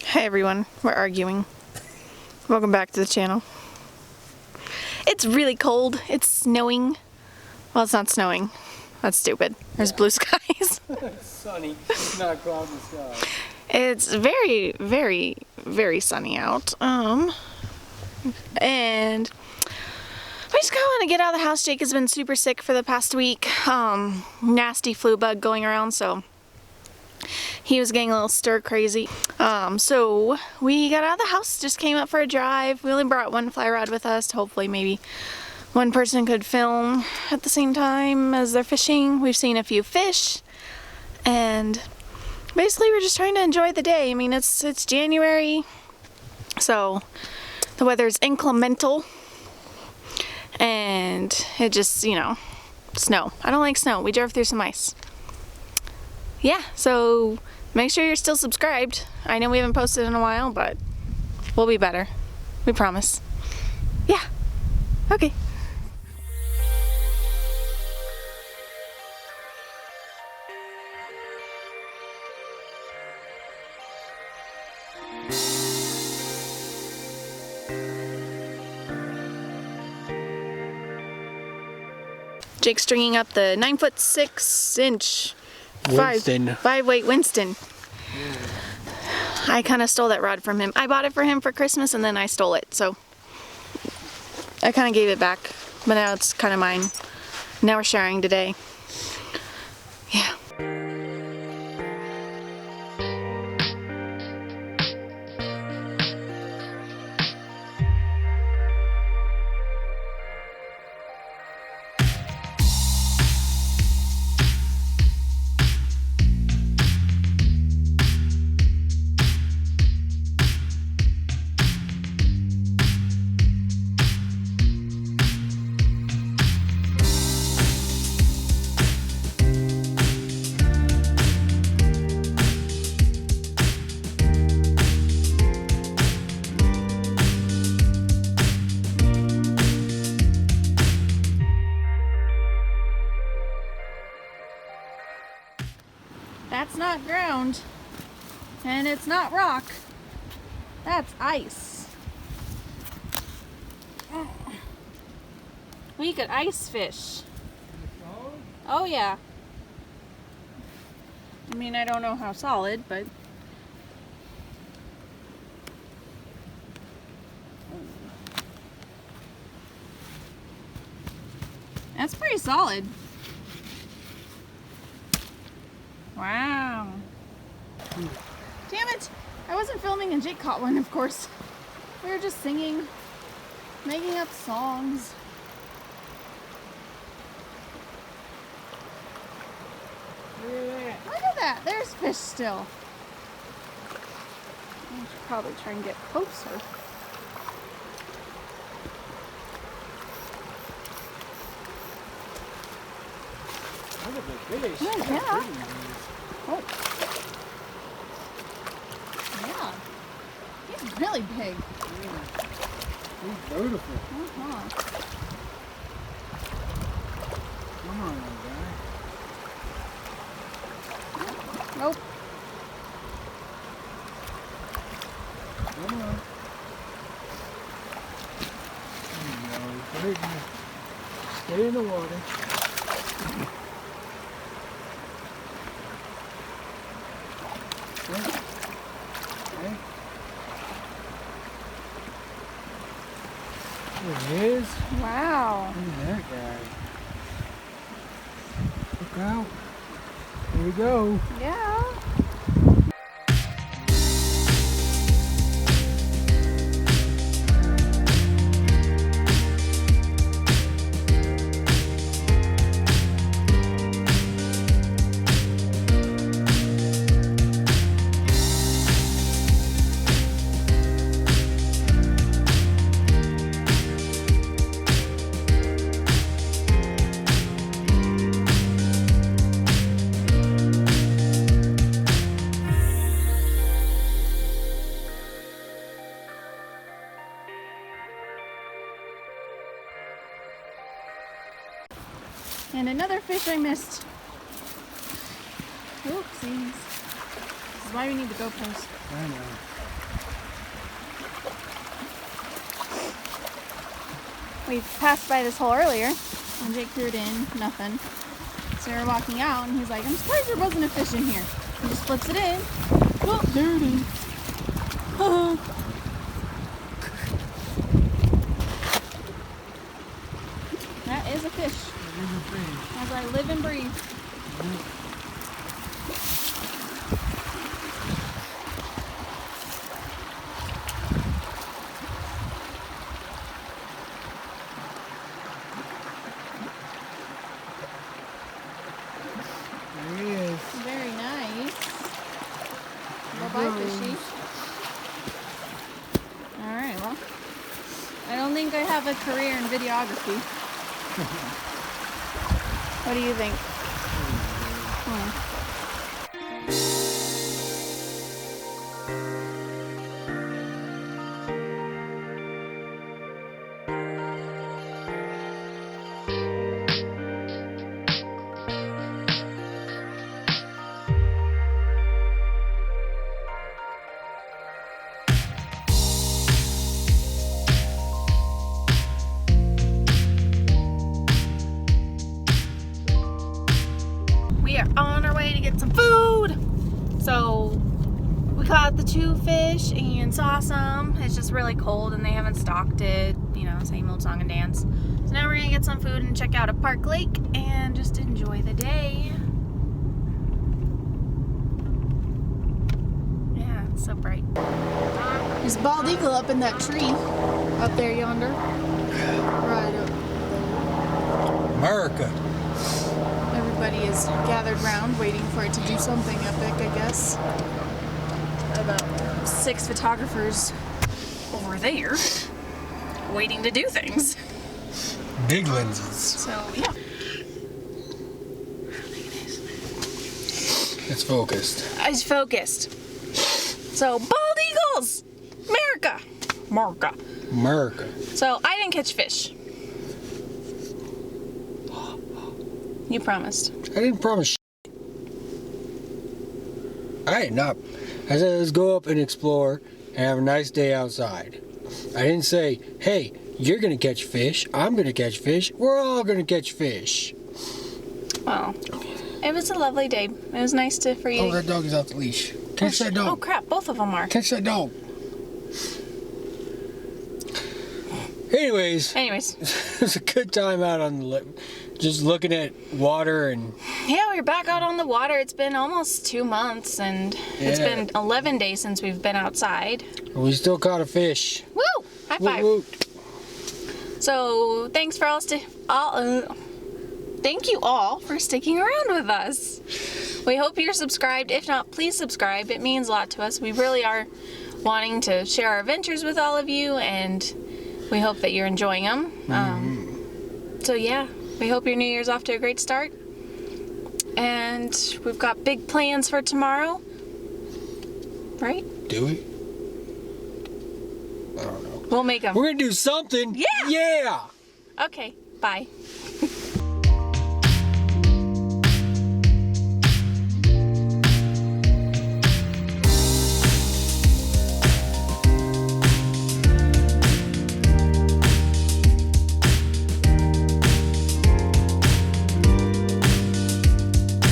Hi everyone, we're arguing. Welcome back to the channel. It's really cold. It's snowing. Well, it's not snowing. That's stupid. There's blue skies. It's sunny. It's not cloudy sky. It's very, very, very sunny out. And we just kind of want to get out of the house. Jake has been super sick for the past week. Nasty flu bug going around, so he was getting a little stir crazy. So we got out of the house, just came up for a drive. We only brought one fly rod with us. Hopefully maybe one person could film at the same time as they're fishing. We've seen a few fish, and basically we're just trying to enjoy the day. I mean, it's January, so the weather's inclemental, and it just, you know, snow. I don't like snow. We drove through some ice. Yeah, so make sure you're still subscribed. I know we haven't posted in a while, but we'll be better. We promise. Yeah. Okay. Jake's stringing up the 9'6" five weight Winston. I kind of stole that rod from him. I bought it for him for Christmas and then I stole it, so I kind of gave it back, but now it's kind of mine. Now we're sharing today. Yeah. That's not ground, and it's not rock. That's ice. We could ice fish. Oh yeah. I mean, I don't know how solid, but that's pretty solid. Wow. Damn it! I wasn't filming and Jake caught one, of course. We were just singing, making up songs. Look at that! There's fish still. I should probably try and get closer. Look at the fish. Oh, yeah. Oh. Yeah. He's really big. Yeah. He's beautiful. Uh-huh. Come on, little guy. Nope. Come on. There you go. Stay in the water. Okay. There he is. Wow. Look at that guy. Look out. Here we go. Yeah. And another fish I missed. Oopsies. This is why we need the GoPros. I know. We passed by this hole earlier, and Jake threw it in, nothing. So we were walking out, and he's like, I'm surprised there wasn't a fish in here. He just flips it in. Oh, there it is. That is a fish. As I live and breathe. There he is. Very nice. Bye-bye, fishy. Alright, well, I don't think I have a career in videography. What do you think? We are on our way to get some food. So we caught the 2 fish and saw some. It's just really cold and they haven't stocked it. You know, same old song and dance. So now we're gonna get some food and check out a park lake and just enjoy the day. Yeah, it's so bright. There's a bald eagle up in that tree. Up there yonder. Right up there. America. Everybody is gathered round waiting for it to do something epic, I guess. About 6 photographers over there waiting to do things. Big lenses. So, yeah. It's focused. It's focused. So, bald eagles! America! America. America. So, I didn't catch fish. You promised. I didn't promise. I did not. I said let's go up and explore and have a nice day outside. I didn't say, hey, you're gonna catch fish. I'm gonna catch fish. We're all gonna catch fish. Well, it was a lovely day. It was nice for you. Oh, that dog is off the leash. Catch that dog. Oh crap! Both of them are. Catch that dog. Anyways, it was a good time out on the lake. Just looking at water and... Yeah, we're back out on the water. It's been almost 2 months, and it's been 11 days since we've been outside. We still caught a fish. Woo! High five. Woo, woo. So, thanks for thank you all for sticking around with us. We hope you're subscribed. If not, please subscribe. It means a lot to us. We really are wanting to share our adventures with all of you, and we hope that you're enjoying them. So, yeah. We hope your New Year's off to a great start. And we've got big plans for tomorrow. Right? Do we? I don't know. We'll make them. We're going to do something. Yeah! Yeah! Okay, bye.